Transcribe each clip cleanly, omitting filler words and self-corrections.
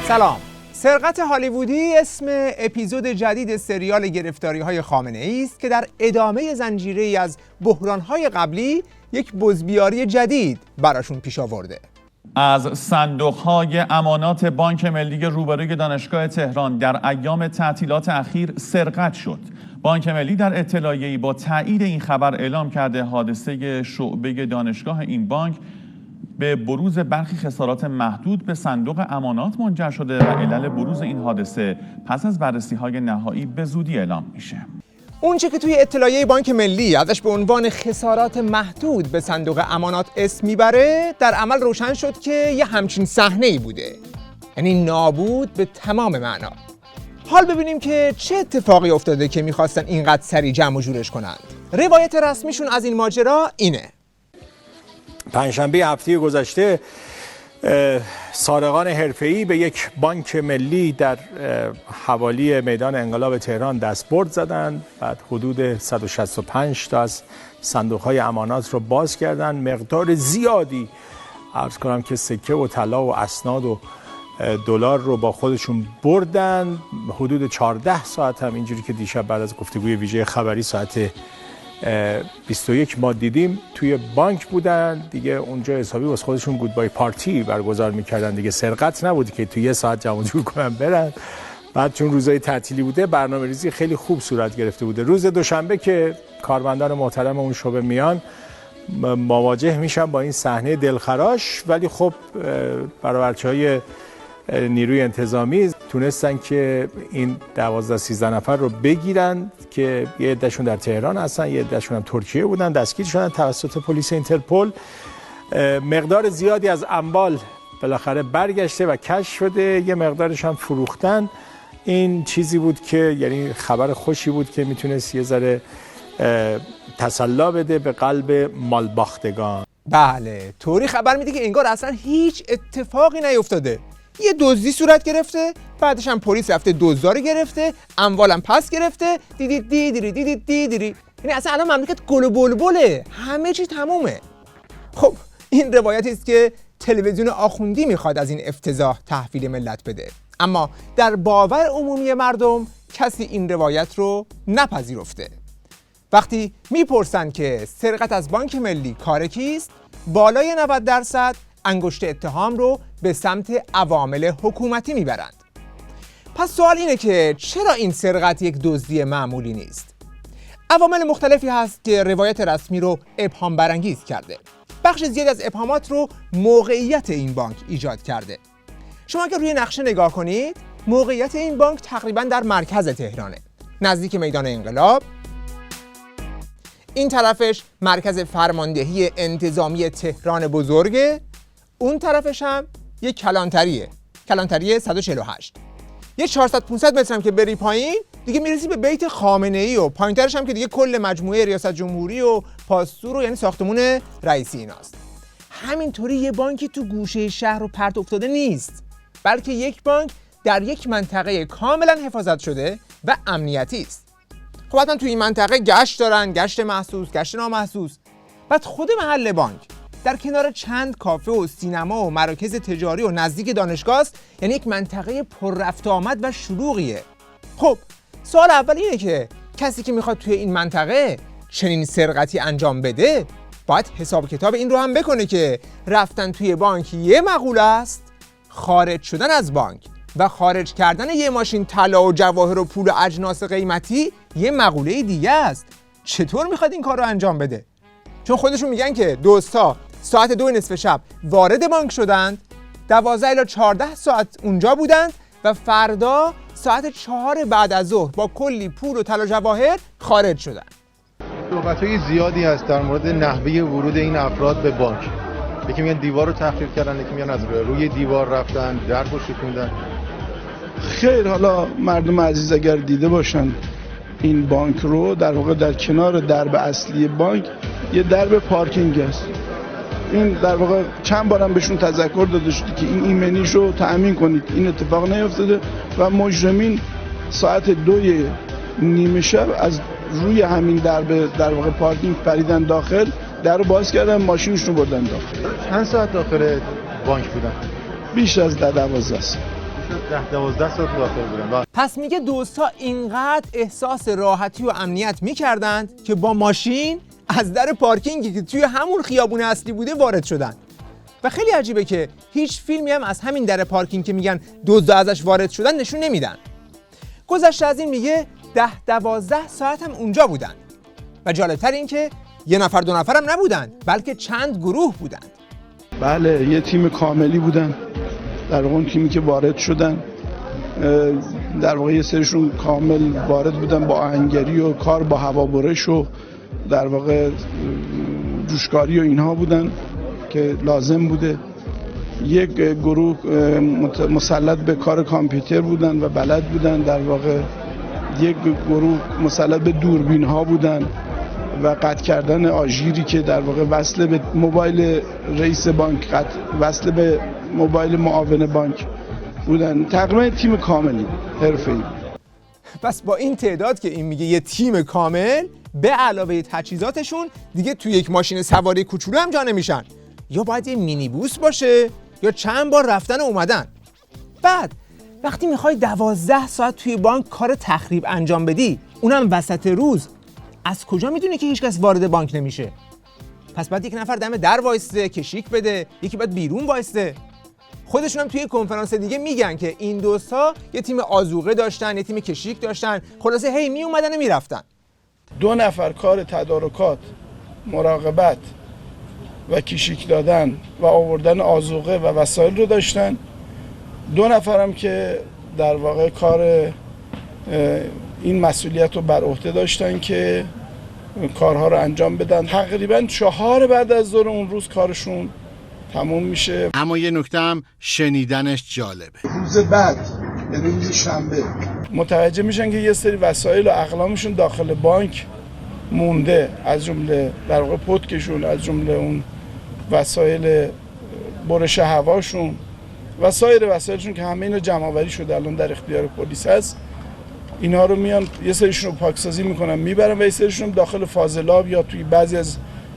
سلام. سرقت هالیوودی اسم اپیزود جدید سریال گرفتاری‌های خامنه‌ای است که در ادامه زنجیره‌ای از بحران‌های قبلی یک بزبیاری جدید براشون پیش آورده. از صندوق‌های امانات بانک ملی روبروی دانشگاه تهران در ایام تعطیلات اخیر سرقت شد. بانک ملی در اطلاعیه‌ای با تایید این خبر اعلام کرده حادثه شعبه دانشگاه این بانک به بروز برخی خسارات محدود به صندوق امانات منجر شده و علل بروز این حادثه پس از بررسی‌های نهایی به زودی اعلام میشه. اونچه که توی اطلاعیه بانک ملی ازش به عنوان خسارات محدود به صندوق امانات اسم میبره، در عمل روشن شد که یه همچین صحنه‌ای بوده، یعنی نابود به تمام معنا. حال ببینیم که چه اتفاقی افتاده که میخواستن اینقدر سریع جمع و جورش کنند. روایت رسمیشون از این ماجرا اینه: پنجشنبه هفته گذشته سارقان حرفه‌ای به یک بانک ملی در حوالی میدان انقلاب تهران دستبرد زدند. بعد حدود 165 تا از صندوق‌های امانات رو باز کردند. مقدار زیادی عرض کنم که سکه و طلا و اسناد و دلار رو با خودشون بردن. حدود 14 ساعت هم اینجوری که دیشب بعد از گفتگوی ویژه خبری ساعت 21 ما دیدیم توی بانک بودن دیگه. اونجا حسابی واسه خودشون گودبای پارتی برگزار میکردن دیگه. سرقت نبود که توی یه ساعت جمع جور کنن برن. بعد چون روزای تعطیلی بوده برنامه‌ریزی خیلی خوب صورت گرفته بوده. روز دوشنبه که کارمندان محترم اون شعبه میان مواجه میشن با این صحنه دلخراش، ولی خب برآورچه‌های نیروی انتظامی تونستن که این 12-13 نفر رو بگیرن که یه عده‌شون در تهران هستن، یه عده‌شون هم ترکیه بودن، دستگیر شدن توسط پلیس اینترپل. مقدار زیادی از اموال بالاخره برگشته و کشف شده، یه مقدارش هم فروختن. این چیزی بود که یعنی خبر خوشی بود که میتونست یه ذره تسلا بده به قلب مالباختگان. بله، طوری خبر میده که انگار اصلا هیچ اتفاقی نیفتاده. یه دزدی صورت گرفته، بعدش هم پلیس رفته دزدا رو گرفته، اموالم پس گرفته. دیدی یعنی اصلا الان مملکت گل و بلبله، همه چی تمومه. خب این روایتی است که تلویزیون آخوندی میخواد از این افتضاح تحویل ملت بده، اما در باور عمومی مردم کسی این روایت رو نپذیرفته. وقتی میپرسن که سرقت از بانک ملی کار کیست، بالای 90% انگشت اتهام رو به سمت عوامل حکومتی میبرند. پس سوال اینه که چرا این سرقت یک دزدی معمولی نیست؟ عوامل مختلفی هست که روایت رسمی رو ابهام برانگیز کرده. بخش زیادی از ابهامات رو موقعیت این بانک ایجاد کرده. شما اگر روی نقشه نگاه کنید، موقعیت این بانک تقریباً در مرکز تهرانه، نزدیک میدان انقلاب. این طرفش مرکز فرماندهی انتظامی تهران بزرگه، اون طرفش هم یه کلانتریه، کلانتری 148. یه 400-500 متر هم که بری پایین دیگه میرسی به بیت خامنه‌ای و پایینترش هم که دیگه کل مجموعه ریاست جمهوری و پاستور و یعنی ساختمون رئیسی ایناست. همینطوری یه بانکی تو گوشه شهر و پرت افتاده نیست، بلکه یک بانک در یک منطقه کاملا حفاظت شده و امنیتی است. خب حتما تو این منطقه گشت دارن، گشت محسوس، گشت نامحسوس. بعد خود محل بانک در کنار چند کافه و سینما و مراکز تجاری و نزدیک دانشگاه است، یعنی یک منطقه پر رفت آمد و شلوغیه. خب سوال اول اینه که کسی که میخواد توی این منطقه چنین سرقتی انجام بده باید حساب کتاب این رو هم بکنه که رفتن توی بانک یه مقوله است، خارج شدن از بانک و خارج کردن یه ماشین طلا و جواهر و پول و اجناس قیمتی یه مقوله دیگه است. چطور میخواد این کار رو انجام بده؟ چون خودشون میگن که دوستا ساعت 2 نصف شب وارد بانک شدند، 12 الی 14 ساعت اونجا بودند و فردا ساعت 4 بعد از ظهر با کلی پول و طلا جواهر خارج شدند. صحبت‌های زیادی هست در مورد نحوه ورود این افراد به بانک. یکی میگن دیوار رو تخریب کردن، یکی میگن از روی دیوار رفتن، درب رو شکوندن. خیر، حالا مردم عزیز اگر دیده باشن این بانک رو، در واقع در کنار درب اصلی بانک یه درب پارکینگ است. این در واقع چند بارم بهشون تذکر داده شده که این ایمنیش رو تأمین کنید. این اتفاق نیفتاده و مجرمین ساعت 2 نیمه شب از روی همین درب در واقع پارکینگ پریدن داخل، در رو باز کردن، ماشینشون رو بردن داخل. چند ساعت داخل بانک بودن؟ بیش از 12 است. 10-12 ساعت داخل بودن. پس میگه دوستا اینقدر احساس راحتی و امنیت میکردند که با ماشین از در پارکینگی که توی همون خیابون اصلی بوده وارد شدن. و خیلی عجیبه که هیچ فیلمی هم از همین در پارکینگ که میگن دزدا ازش وارد شدن نشون نمیدن. گذشته از این میگه 10-12 ساعت هم اونجا بودن. و جالبتر این که یه نفر دو نفر هم نبودن، بلکه چند گروه بودن. بله، یه تیم کاملی بودن. در واقع اون تیمی که وارد شدن در واقع یه سریشون کامل وارد بودن با آهنگری و کار با هوابرش و در واقع جوشکاری و اینها بودن که لازم بوده. یک گروه مسلط به کار کامپیوتر بودن و بلد بودن. در واقع یک گروه مسلط به دوربین ها بودن و قطع کردن آژیری که در واقع وصل به موبایل رئیس بانک، وصل به موبایل معاون بانک بودن. تقریبا تیم کاملی حرفه‌ای. پس با این تعداد که این میگه یه تیم کامل، به علاوه تجهیزاتشون دیگه توی یک ماشین سواری کوچولو هم جا نمیشن. یا باید یه مینی بوس باشه یا چند بار رفتن و اومدن. بعد وقتی میخوای 12 ساعت توی بانک کار تخریب انجام بدی، اونم وسط روز، از کجا میدونی که هیچکس وارد بانک نمیشه؟ پس باید یک نفر دم در وایسته کشیک بده، یکی باید بیرون وایسته. خودشون هم توی کنفرانس دیگه میگن که این دوستا یه تیم آذوقه داشتن، یه تیم کشیک داشتن، خلاصه هی می اومدن و میرفتن. 2 نفر کار تدارکات، مراقبت و کشیک دادن و آوردن آذوقه و وسایل رو داشتن. 2 نفر هم که در واقع کار این مسئولیت رو بر عهده داشتن که کارها رو انجام بدن. تقریبا 4 بعد از ظهر اون روز کارشون تموم میشه. اما یه نکته هم شنیدنش جالبه. روز بعد، یعنی روز شنبه، متوجه میشن که یه سری وسایل و اقلامشون داخل بانک مونده، از جمله در واقع پتکشون، از جمله اون وسایل برش هواشون و سایر وسایلشون که همه اینا جمع آوری شده الان در اختیار پلیس هست. اینا رو میان یه سریشون رو پاکسازی میکنن میبرن و یه سریشون داخل فاضلاب یا توی بعضی از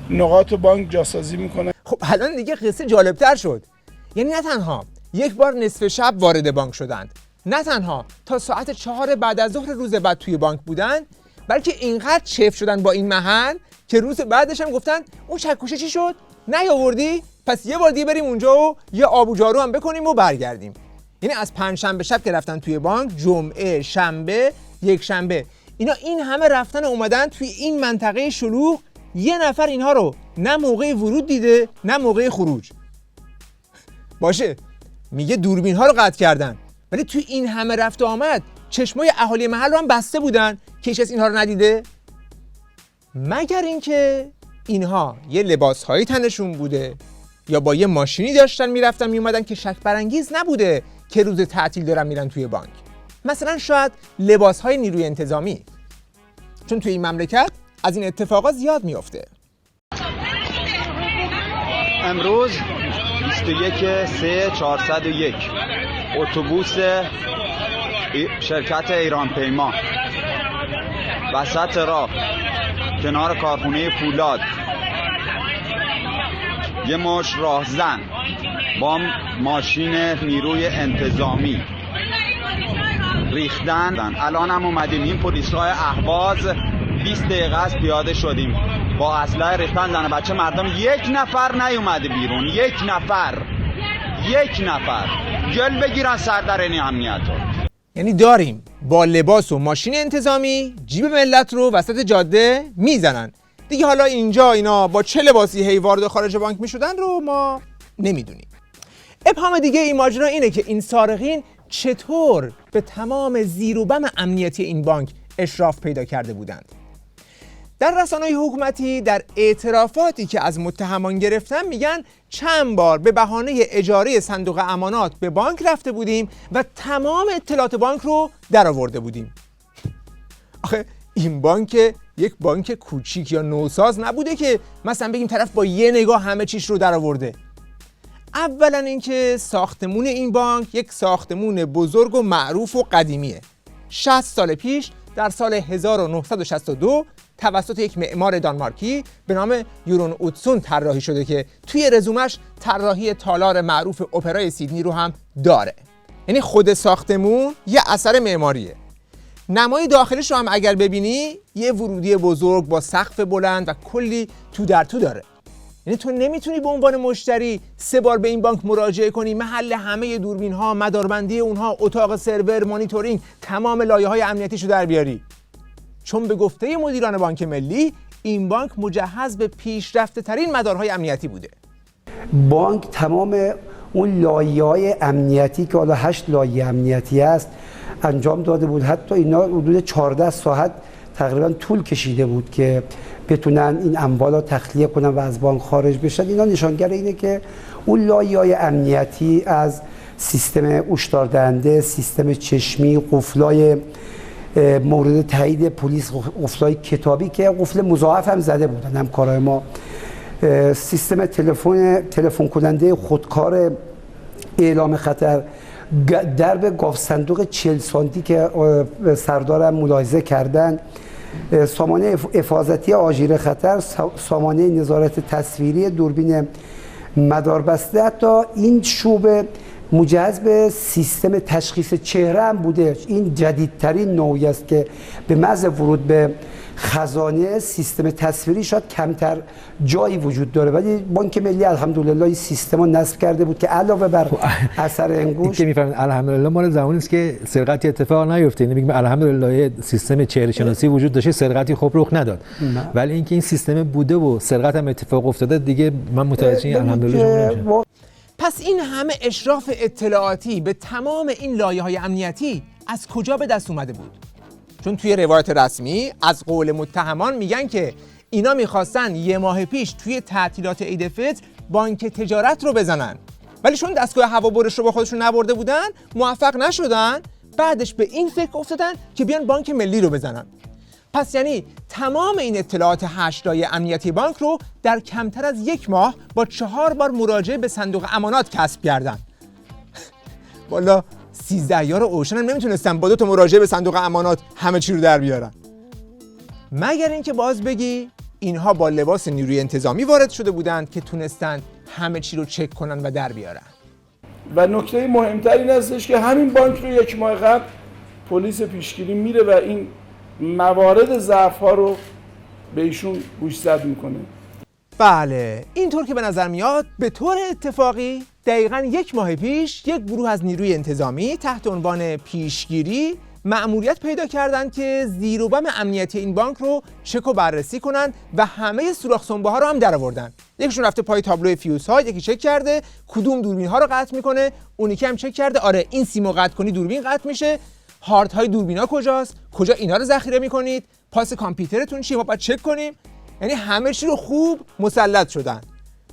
نقاط بانک جاسازی میکنن. خب الان دیگه قصه جالبتر شد. یعنی نه تنها یک بار نصف شب وارد بانک شدند، نه تنها تا ساعت 4 بعد از ظهر روز بعد توی بانک بودن، بلکه اینقدر چف شدن با این محل که روز بعدش هم گفتن اون چکوشه چی شد؟ نیاوردی؟ پس یه بار دیگه بریم اونجا و یه آب و جارو هم بکنیم و برگردیم. یعنی از پنجشنبه شب که رفتن توی بانک، جمعه، شنبه، یک شنبه، اینا این همه رفتن و اومدن توی این منطقه شلوغ، یه نفر اینها رو نه موقع ورود دیده نه موقع خروج. باشه میگه دوربین ها رو قطع کردن، ولی توی این همه رفت و آمد چشمای اهالی محل رو هم بسته بودن که هیچ کس اینها رو ندیده، مگر اینکه اینها یه لباس هایی تنشون بوده یا با یه ماشینی داشتن میرفتن میومدن که شک برانگیز نبوده که روز تعطیل دارن میرن توی بانک. مثلا شاید لباس های نیروی انتظامی، چون توی این مملکت از این اتفاقات زیاد میفته. امروز 21/3/401 اتوبوس شرکت ایران پیما وسط راه کنار کارخونه فولاد یه مش راهزن با ماشین نیروی انتظامی ریختن. الان هم اومدیم این پلیس‌های اهواز 20 دقیقه از پیاده شدیم با اسلحه ریختن زن بچه مردم. یک نفر نیومده بیرون، یک نفر گل بگیرن سردرنی امنیتو. یعنی داریم با لباس و ماشین انتظامی جیب ملت رو وسط جاده میزنن دیگه. حالا اینجا اینا با چه لباسی هی وارد خارج بانک میشدن رو ما نمیدونیم. ابهام دیگه این ماجرا اینه که این سارقین چطور به تمام زیر و بم امنیتی این بانک اشراف پیدا کرده بودند. در رسانه‌های حکومتی در اعترافاتی که از متهمان گرفتن میگن چند بار به بهانه اجاره صندوق امانات به بانک رفته بودیم و تمام اطلاعات بانک رو درآورده بودیم. آخه این بانک یک بانک کوچیک یا نوساز نبوده که مثلا بگیم طرف با یه نگاه همه چیش رو درآورده. اولا اینکه ساختمون این بانک یک ساختمون بزرگ و معروف و قدیمیه. 60 سال پیش در سال 1962 توسط یک معمار دانمارکی به نام یورون اوتسون طراحی شده که توی رزومش طراحی تالار معروف اپرای سیدنی رو هم داره. یعنی خود ساختمون یه اثر معماریه. نمای داخلش رو هم اگر ببینی یه ورودی بزرگ با سقف بلند و کلی تو در تو داره. یعنی تو نمیتونی به عنوان مشتری 3 بار به این بانک مراجعه کنی، محل همه دوربین ها، مداربندی اونها، اتاق سرور، مانیتورینگ، تمام لایه‌های امنیتیشو در بیاری. چون به گفته مدیران بانک ملی این بانک مجهز به پیشرفته ترین مدارهای امنیتی بوده. بانک تمام اون لایه‌های امنیتی که حالا 8 لایه امنیتی است انجام داده بود. حتی اینا حدود 14 ساعت تقریبا طول کشیده بود که بتونن این اموال رو تخلیه کنن و از بانک خارج بشن. اینا نشانگر اینه که اون لایه‌های امنیتی از سیستم هشداردهنده، سیستم چشمی، قفلای مورد تایید پلیس، قفلای کتابی که قفل مضاعف هم زده بودن همکارای ما، سیستم تلفن کننده خودکار اعلام خطر، درب گاف صندوق 40 سانتی که سردارم ملاحظه کردن، سامانه حفاظتی آژیر خطر، سامانه نظارت تصویری دوربین مداربسته. حتی این شعبه مجهز به سیستم تشخیص چهره هم بوده. این جدیدترین نوعی است که به محض ورود به خزانه سیستم تصویری شاید کمتر جایی وجود داره، ولی بانک ملی الحمدلله این سیستم رو نصب کرده بود که علاوه بر اثر انگشت این که میفهمید الحمدلله مال زمانی است که سرقتی اتفاق نیفته. یعنی میگم الحمدلله سیستم چهره شناسی وجود داشته، سرقتی خب رخ نداد، ولی اینکه این سیستم بوده و سرقت هم اتفاق افتاده دیگه من متوجه الحمدلله شدم. پس این همه اشراف اطلاعاتی به تمام این لایه‌های امنیتی از کجا به دست اومده بود؟ چون توی روایت رسمی از قول متهمان میگن که اینا میخواستن 1 ماه پیش توی تعطیلات عید فطر بانک تجارت رو بزنن، ولی چون دستگاه هوابرش رو با خودشون نبرده بودن موفق نشدن، بعدش به این فکر افتادن که بیان بانک ملی رو بزنن. پس یعنی تمام این اطلاعات 8 لایه امنیتی بانک رو در کمتر از 1 ماه با 4 بار مراجعه به صندوق امانات کسب کردن. والا 13 یار اوشن هم نمیتونستن با 2 تا مراجعه به صندوق امانات همه چی رو در بیارن. مگر اینکه باز بگی اینها با لباس نیروی انتظامی وارد شده بودند که تونستن همه چی رو چک کنن و در بیارن. و نکته مهمتر این هستش که همین بانک رو 1 ماه قبل پلیس پیشگیری میره و این موارد ضعف ها رو به ایشون گوشزد میکنه. بله، اینطور که به نظر میاد به طور اتفاقی دقیقاً 1 ماه پیش یک گروه از نیروی انتظامی تحت عنوان پیشگیری مأموریت پیدا کردند که زیر و بم امنیتی این بانک رو چک و بررسی کنن و همه سوراخ سنبه ها رو هم درآوردن. یکیشون رفته پای تابلو فیوز ها، یکی چک کرده کدوم دوربین ها رو قطع میکنه، اون یکی هم چک کرده آره این سیمو قطع کنی دوربین قطع میشه، هارد های دوربینا کجاست، کجا اینا رو ذخیره میکنید، پاس کامپیوترتون چیه ما باید چک کنیم. یعنی همه چی رو خوب مسلط شدن.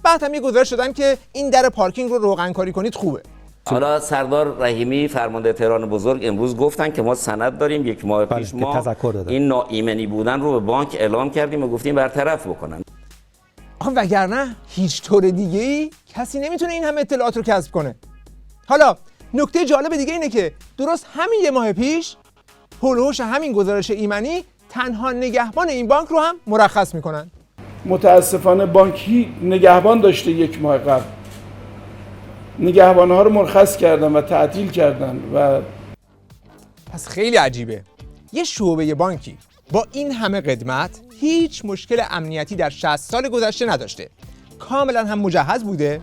بعد هم یه گزارش دادن که این در پارکینگ رو روغن کاری کنید خوبه. حالا سردار رحیمی فرمانده تهران بزرگ امروز گفتن که ما سند داریم 1 ماه پیش ما این ناایمنی بودن رو به بانک اعلام کردیم و گفتیم برطرف بکنن. وگرنه هیچ طور دیگه‌ای کسی نمیتونه این همه اطلاعات رو کسب کنه. حالا نکته جالب دیگه اینه که درست همین 1 ماه پیش هولوش همین گزارش ایمنی تنها نگهبان این بانک رو هم مرخص میکنن. متاسفانه بانکی نگهبان داشته 1 ماه قبل، نگهبانها رو مرخص کردن و تعطیل کردن و پس خیلی عجیبه یه شعبه بانکی با این همه قدمت هیچ مشکل امنیتی در 60 سال گذشته نداشته، کاملا هم مجهز بوده،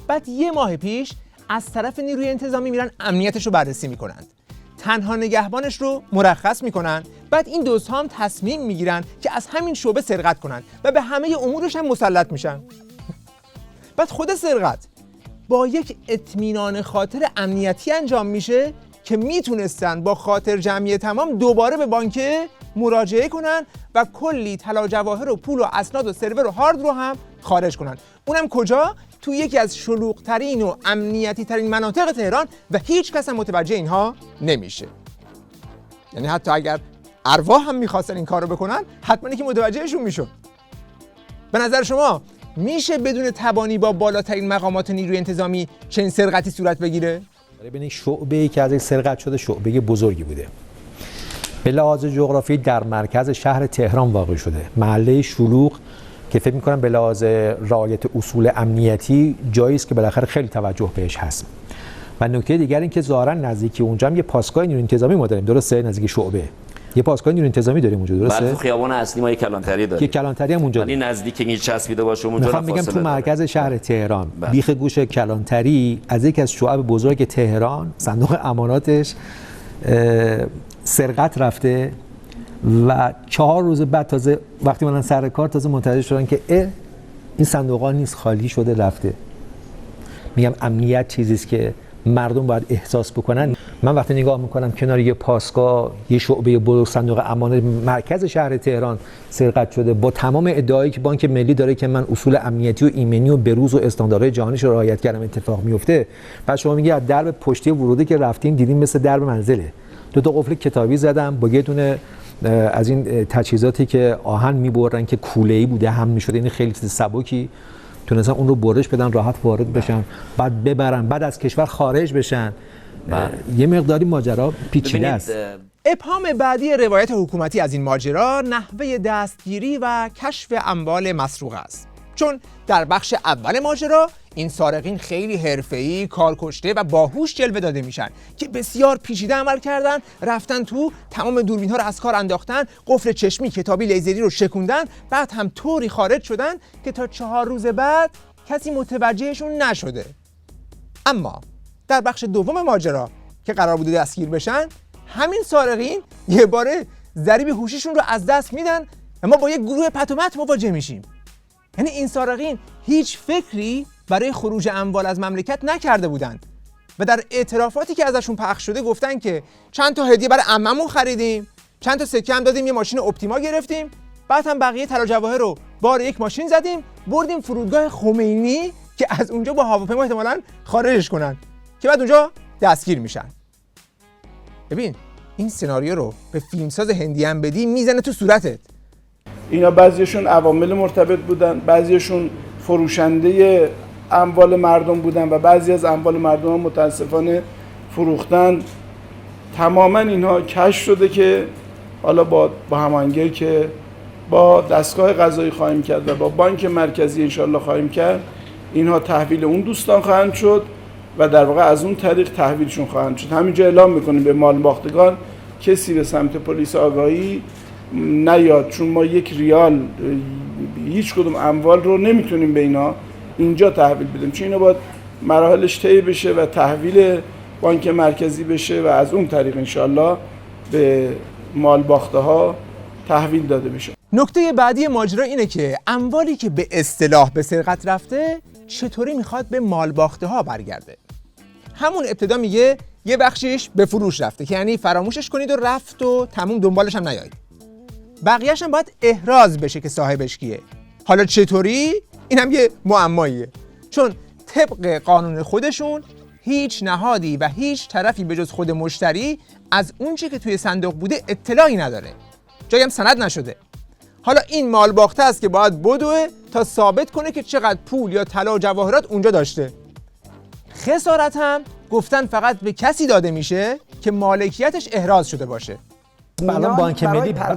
بعد 1 ماه پیش از طرف نیروی انتظامی میرن امنیتش رو بررسی میکنند، تنها نگهبانش رو مرخص میکنن، بعد این دوست‌ها هم تصمیم میگیرن که از همین شعبه سرقت کنن و به همه امورش هم مسلط میشن. بعد خود سرقت با یک اطمینان خاطر امنیتی انجام میشه که میتونستن با خاطر جمعی تمام دوباره به بانک مراجعه کنن و کلی طلا جواهر و پول و اسناد و سرور و هارد رو هم خارج کنن. اونم کجا؟ تو یکی از شلوغ‌ترین و امنیتی ترین مناطق تهران و هیچ کس هم متوجه اینها نمیشه. یعنی حتی اگر ارواح هم میخواستن این کار رو بکنن حتما که متوجهشون میشد. به نظر شما میشه بدون تبانی با بالاترین مقامات نیروی انتظامی چنین سرقتی صورت بگیره؟ ببینید شعبه‌ای که از این سرقت شده شعبه بزرگی بوده. به لحاظ جغرافیایی در مرکز شهر تهران واقع شده. محله شلوغ که فکر می‌کنم به لحاظ رعایت اصول امنیتی جایی است که بالاخره خیلی توجه بهش هست. و نکته دیگر این که ظاهرا نزدیکی اونجا هم یه پاسگاه نیروی انتظامی ما داریم، درسته؟ نزدیک شعبه یه پاسگاه نیروی انتظامی داریم اونجا، درسته؟ بله، تو خیابان اصلی ما یه کلانتری داریم. یه کلانتری هم اونجا. ولی نزدیک این چسبیده باشه اونجا میخوام بگم تو مرکز شهر تهران بیخ گوش کلانتری از یکی از شعب بزرگ تهران صندوق اماناتش سرقت رفته و 4 روز بعد تازه وقتی من سر کار تازه متوجه شدن که این صندوقا نیست، خالی شده رفته. میگم امنیت چیزی است که مردم باید احساس بکنن. من وقتی نگاه میکنم کنار یه پاسگاه، یه شعبه بزرگ صندوق امانات مرکز شهر تهران سرقت شده با تمام ادعایی که بانک ملی داره که من اصول امنیتی و ایمنی و بروز و استانداردهای جهانیش رو رعایت کردم اتفاق میفته، بعد شما میگی از درب پشتی ورودی که رفتیم دیدیم مثل درب منزله. 2 قفل کتابی زدم با یه دونه از این تجهیزاتی که آهن میبرن که کوله‌ای بوده هم میشده، این خیلی چیز سبکی، تونستن اون رو برش بدن راحت وارد بشن، بعد ببرن، بعد از کشور خارج بشن. یه مقداری ماجرا پیچیده است. ابهام بعدی روایت حکومتی از این ماجرا نحوه دستگیری و کشف اموال مسروق است. چون در بخش اول ماجرا این سارقین خیلی حرفه‌ای، کارکشته و باهوش جلوه داده میشن که بسیار پیچیده عمل کردن، رفتن تو، تمام دوربین‌ها رو از کار انداختن، قفل چشمی، کتابی، لیزری رو شکوندن، بعد هم طوری خارج شدن که تا 4 روز بعد کسی متوجهشون نشده. اما در بخش دوم ماجرا که قرار بوده دستگیر بشن، همین سارقین یه باره ضریب هوشیشون رو از دست میدن و ما با یک گروه پتومت مواجه میشیم. یعنی این سارقین هیچ فکری برای خروج اموال از مملکت نکرده بودند و در اعترافاتی که ازشون پخش شده گفتن که چند تا هدیه برای عممون خریدیم، چند تا سکه هم دادیم، یه ماشین اپتیما گرفتیم، بعد هم بقیه طلا جواهر رو بار یک ماشین زدیم، بردیم فرودگاه خمینی که از اونجا با هواپیما احتمالاً خارجش کنن که بعد اونجا دستگیر میشن. ببین این سناریو رو به فیلمساز هندی هم بدی میزنه تو صورتت. اینا بعضیشون عوامل مرتبط بودن، بعضیشون فروشنده اموال مردم بودن و بعضی از اموال مردم ها متاسفانه فروختن. تماما اینها کشف شده که حالا با هماهنگی که با دستگاه قضایی خواهیم کرد و با بانک مرکزی انشالله خواهیم کرد، اینها تحویل اون دوستان خواهند شد و در واقع از اون طریق تحویلشون خواهند شد. همینجا اعلام میکنیم به مال باختگان کسی به سمت پلیس آگاهی نیاد، چون ما 1 ریال هیچ کدوم اموال رو نمیتونیم به اینا اینجا تحویل بدیم، چون اینا باید مراحلش طی بشه و تحویل بانک مرکزی بشه و از اون طریق انشالله به مال باخته ها تحویل داده بشه. نکته بعدی ماجرا اینه که اموالی که به اصطلاح به سرقت رفته چطوری میخواد به مال باخته ها برگرده. همون ابتدا میگه یه بخشیش به فروش رفته که یعنی فراموشش کنید و رفت و تموم دنبالش هم نیایید. بقیه‌اش هم باید احراز بشه که صاحبش کیه. حالا چطوری؟ این هم یه معماییه. چون طبق قانون خودشون هیچ نهادی و هیچ طرفی به جز خود مشتری از اون چی که توی صندوق بوده اطلاعی نداره. جایی هم سند نشده. حالا این مال باخته است که باید بدوه تا ثابت کنه که چقدر پول یا طلا و جواهرات اونجا داشته. خسارت هم گفتن فقط به کسی داده میشه که مالکیتش احراز شده باشه. الان بانک ملی بر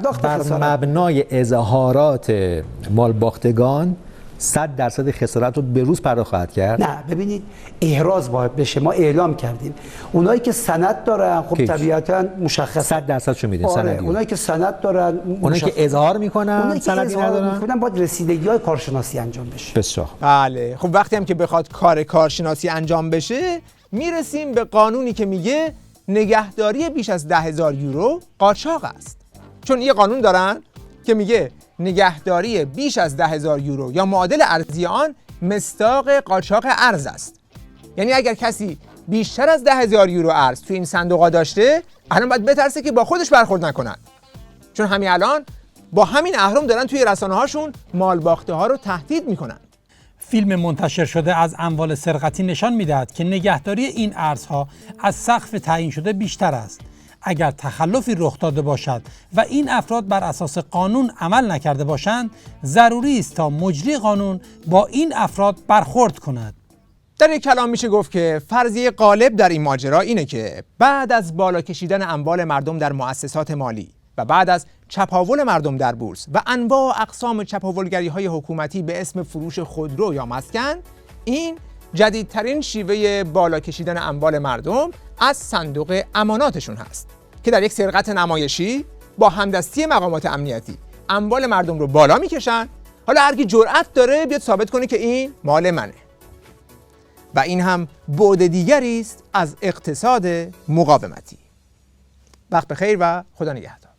مبنای اظهارات مال باختگان 100% خسارت رو به روز پرداخت خواهد کرد. نه ببینید احراز باید بشه، ما اعلام کردیم اونایی که سند دارن خب طبیعتاً مشخصه 100% شو میدین سندی. اونایی که سند دارن، اونایی که اظهار میکنن سندی ندارن، باید رسیدگی‌های کارشناسی انجام بشه. بسیار بله. خب وقتی هم که بخواد کار کارشناسی انجام بشه میرسیم به قانونی که میگه نگهداری بیش از 10,000 یورو قاچاق است. چون یه قانون دارن که میگه نگهداری بیش از 10,000 یورو یا معادل ارزی آن مصداق قاچاق ارز است. یعنی اگر کسی بیشتر از 10,000 یورو ارز تو این صندوقا داشته، الان باید بترسه که با خودش برخورد نکنن. چون همین الان با همین اهرم دارن توی رسانه‌هاشون مال باخته ها رو تهدید میکنن. فیلم منتشر شده از اموال سرقتی نشان میدهد که نگهداری این ارزها از سقف تعیین شده بیشتر است. اگر تخلفی رخ داده باشد و این افراد بر اساس قانون عمل نکرده باشند، ضروری است تا مجری قانون با این افراد برخورد کند. در یک کلام میشه گفت که فرضیه غالب در این ماجرا اینه که بعد از بالا کشیدن اموال مردم در مؤسسات مالی و بعد از چپاول مردم در بورس و انواع و اقسام چپاولگری‌های حکومتی به اسم فروش خودرو یا مسکن، این جدیدترین شیوه بالا کشیدن اموال مردم از صندوق اماناتشون هست که در یک سرقت نمایشی با همدستی مقامات امنیتی اموال مردم رو بالا میکشن. حالا هر کی جرأت داره بیاد ثابت کنه که این مال منه. و این هم بعد دیگری است از اقتصاد مقاومتی. وقت بخیر و خدا نگهدار.